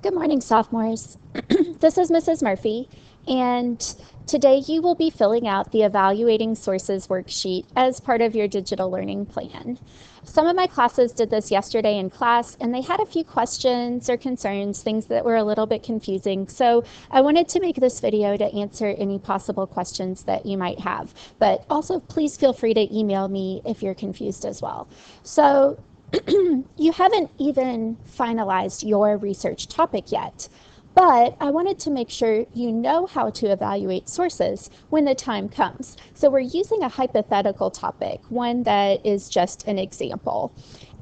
Good morning, sophomores. This is Mrs. Murphy, and today you will be filling out the Evaluating Sources worksheet as part of your digital learning plan. Some of my classes did this yesterday in class, and they had a few questions or concerns, things that were a little bit confusing. So I wanted to make this video to answer any possible questions that you might have. But also, please feel free to email me if you're confused as well. So you haven't even finalized your research topic yet, but I wanted to make sure you know how to evaluate sources when the time comes. So we're using a hypothetical topic, one that is just an example,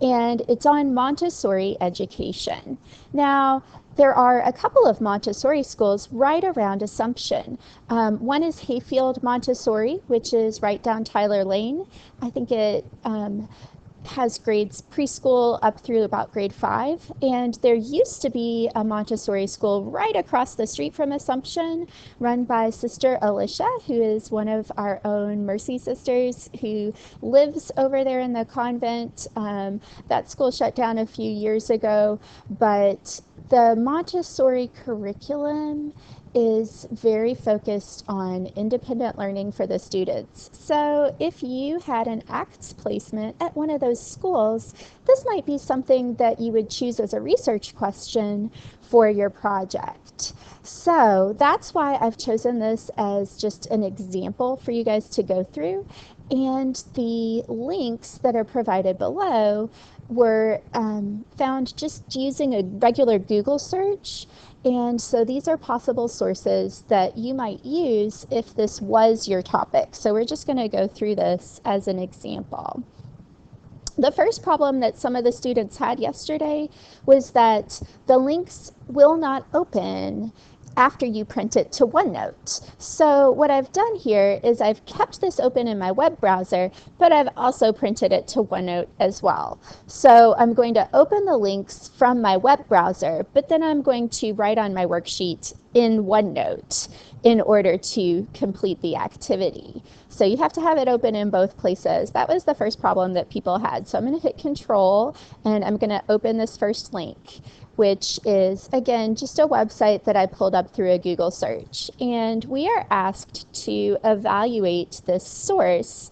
and it's on Montessori education. Now, there are a couple of Montessori schools right around Assumption. One is Hayfield Montessori, which is right down Tyler Lane. I think it has grades preschool up through about grade 5, and there used to be a Montessori school right across the street from Assumption run by Sister Alicia, who is one of our own Mercy Sisters who lives over there in the convent. That school shut down a few years ago, but the Montessori curriculum is very focused on independent learning for the students. So if you had an ACTS placement at one of those schools, this might be something that you would choose as a research question for your project. So that's why I've chosen this as just an example for you guys to go through. And the links that are provided below were found just using a regular Google search. And so these are possible sources that you might use if this was your topic. So we're just going to go through this as an example. The first problem that some of the students had yesterday was that the links will not open after you print it to OneNote. So what I've done here is I've kept this open in my web browser, but I've also printed it to OneNote as well. So I'm going to open the links from my web browser, but then I'm going to write on my worksheet in OneNote in order to complete the activity. So you have to have it open in both places. That was the first problem that people had. So I'm going to hit Control, and I'm going to open this first link, which is, again, just a website that I pulled up through a Google search. And we are asked to evaluate this source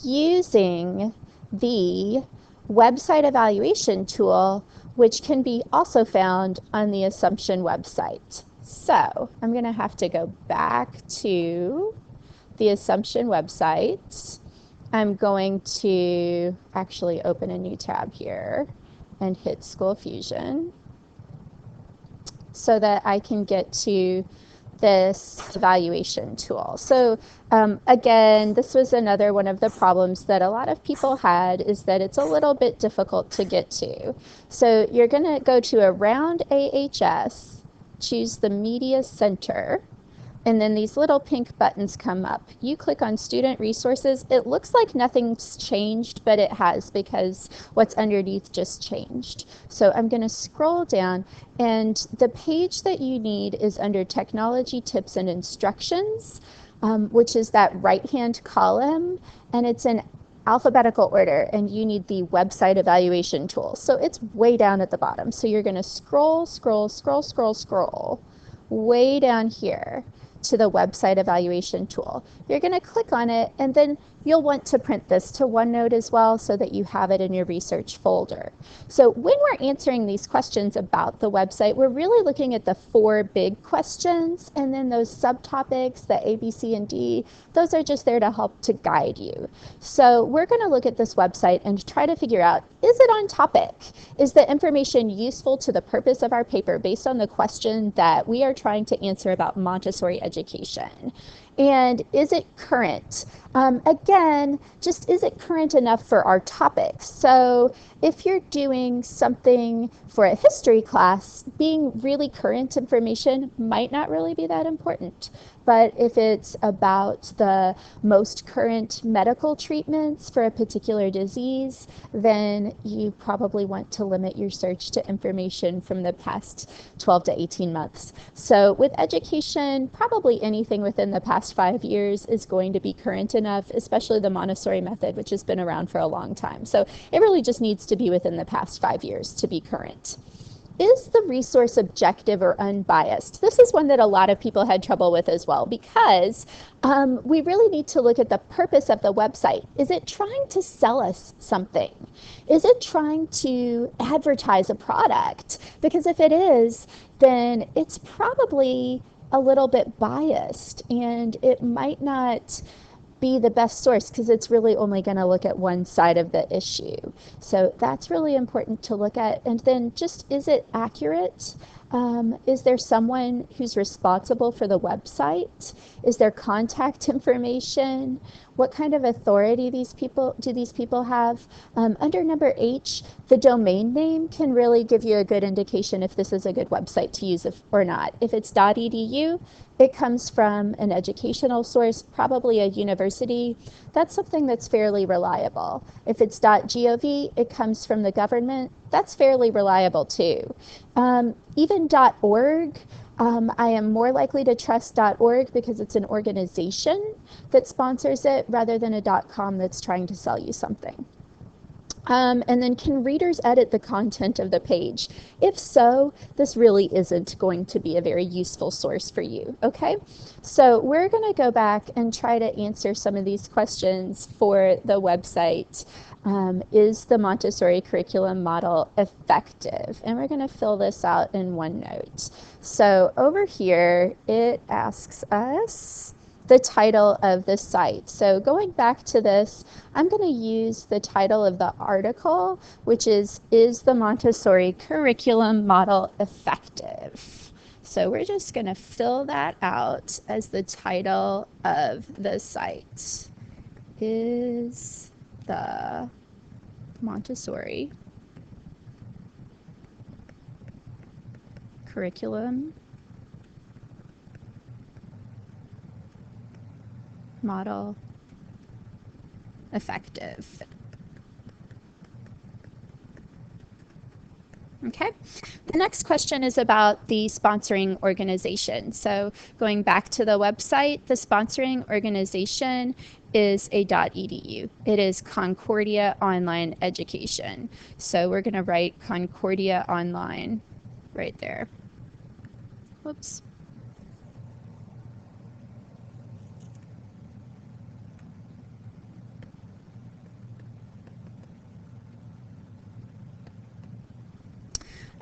using the website evaluation tool, which can be also found on the Assumption website. So I'm going to have to go back to the Assumption website. I'm going to actually open a new tab here and hit School Fusion, so that I can get to this evaluation tool. So again, this was another one of the problems that a lot of people had, is that it's a little bit difficult to get to. So you're going to go to Around AHS, choose the Media Center, and then these little pink buttons come up. You click on Student Resources. It looks like nothing's changed, but it has, because what's underneath just changed. So I'm going to scroll down, and the page that you need is under Technology Tips and Instructions, which is that right-hand column, and it's in alphabetical order, and you need the website evaluation tool. So it's way down at the bottom. So you're going to scroll way down here to the website evaluation tool. You're going to click on it, and then you'll want to print this to OneNote as well, so that you have it in your research folder. So when we're answering these questions about the website, we're really looking at the 4 big questions, and then those subtopics, the A, B, C, and D, those are just there to help to guide you. So we're going to look at this website and try to figure out, is it on topic? Is the information useful to the purpose of our paper based on the question that we are trying to answer about Montessori education? And is it current? Again, just is it current enough for our topic? So if you're doing something for a history class, being really current information might not really be that important. But if it's about the most current medical treatments for a particular disease, then you probably want to limit your search to information from the past 12 to 18 months. So with education, probably anything within the past 5 years is going to be current enough, especially the Montessori method, which has been around for a long time. So it really just needs to be within the past 5 years to be current. is the resource objective or unbiased? This is one that a lot of people had trouble with as well, because we really need to look at the purpose of the website. Is it trying to sell us something? Is it trying to advertise a product? Because if it is, then it's probably a little bit biased, and it might not be the best source because it's really only going to look at one side of the issue. So that's really important to look at. And then just, is it accurate? Is there someone who's responsible for the website? Is there contact information? What kind of authority do these people have? Under number H, the domain name can really give you a good indication if this is a good website to use or not. If it's .edu, it comes from an educational source, probably a university. That's something that's fairly reliable. If it's .gov, it comes from the government. That's fairly reliable too. Even .org, I am more likely to trust .org because it's an organization that sponsors it rather than a .com that's trying to sell you something. And then, can readers edit the content of the page? If so, this really isn't going to be a very useful source for you, okay? So we're going to go back and try to answer some of these questions for the website. Is the Montessori curriculum model effective? And we're going to fill this out in OneNote. So over here, it asks us the title of the site. So going back to this, I'm going to use the title of the article, which is the Montessori curriculum model effective? So we're just going to fill that out as the title of the site. Is the Montessori curriculum model effective? Okay, the next question is about the sponsoring organization. So going back to the website, the sponsoring organization is a .edu. It is Concordia Online Education. So we're going to write Concordia Online right there. Whoops.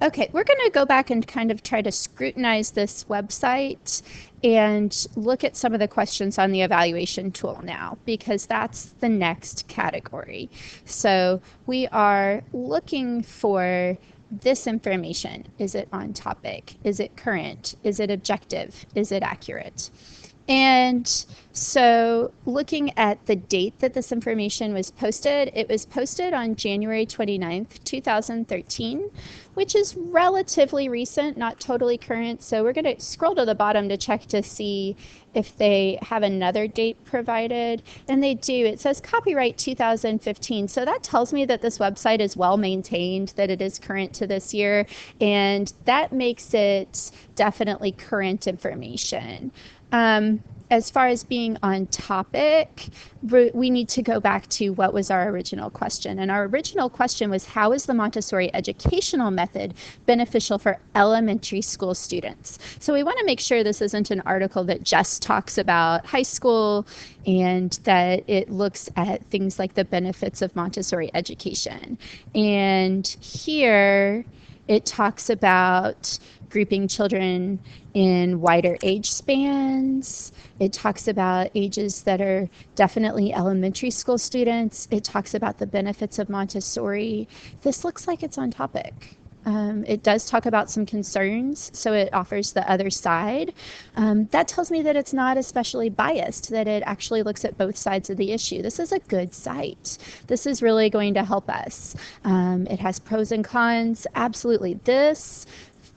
Okay, we're going to go back and kind of try to scrutinize this website and look at some of the questions on the evaluation tool now, because that's the next category. So we are looking for this information. Is it on topic? Is it current? Is it objective? Is it accurate? And so looking at the date that this information was posted, it was posted on January 29th, 2013, which is relatively recent, not totally current. So we're going to scroll to the bottom to check to see if they have another date provided. And they do. It says copyright 2015. So that tells me that this website is well maintained, that it is current to this year, and that makes it definitely current information. As far as being on topic, we need to go back to what was our original question. And our original question was, how is the Montessori educational method beneficial for elementary school students? So we want to make sure this isn't an article that just talks about high school, and that it looks at things like the benefits of Montessori education. And here it talks about grouping children in wider age spans. It talks about ages that are definitely elementary school students. It talks about the benefits of Montessori. This looks like it's on topic. It does talk about some concerns, so it offers the other side. That tells me that it's not especially biased, that it actually looks at both sides of the issue. This is a good site. This is really going to help us. It has pros and cons. Absolutely. This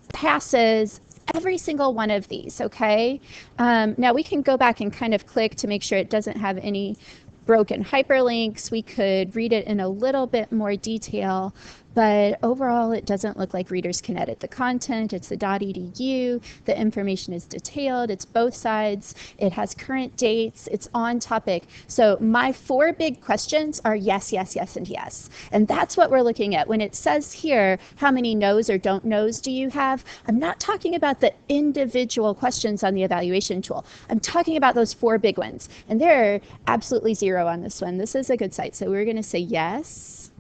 passes every single one of these, okay? Now we can go back and kind of click to make sure it doesn't have any broken hyperlinks. We could read it in a little bit more detail, but overall it doesn't look like readers can edit the content. It's the .edu, the information is detailed, it's both sides, it has current dates, it's on topic. So my 4 big questions are yes, yes, yes, and yes. And that's what we're looking at. When it says here, how many no's or don't no's do you have? I'm not talking about the individual questions on the evaluation tool. I'm talking about those 4 big ones. And they're absolutely 0 on this one. This is a good site. So we're going to say yes,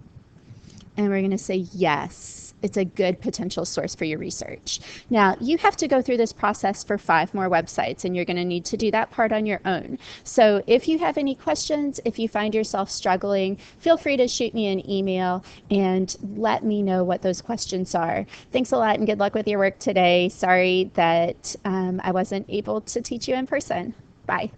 and we're going to say yes. It's a good potential source for your research. Now, you have to go through this process for 5 more websites, and you're going to need to do that part on your own. So if you have any questions, if you find yourself struggling, feel free to shoot me an email and let me know what those questions are. Thanks a lot and good luck with your work today. Sorry that I wasn't able to teach you in person. Bye.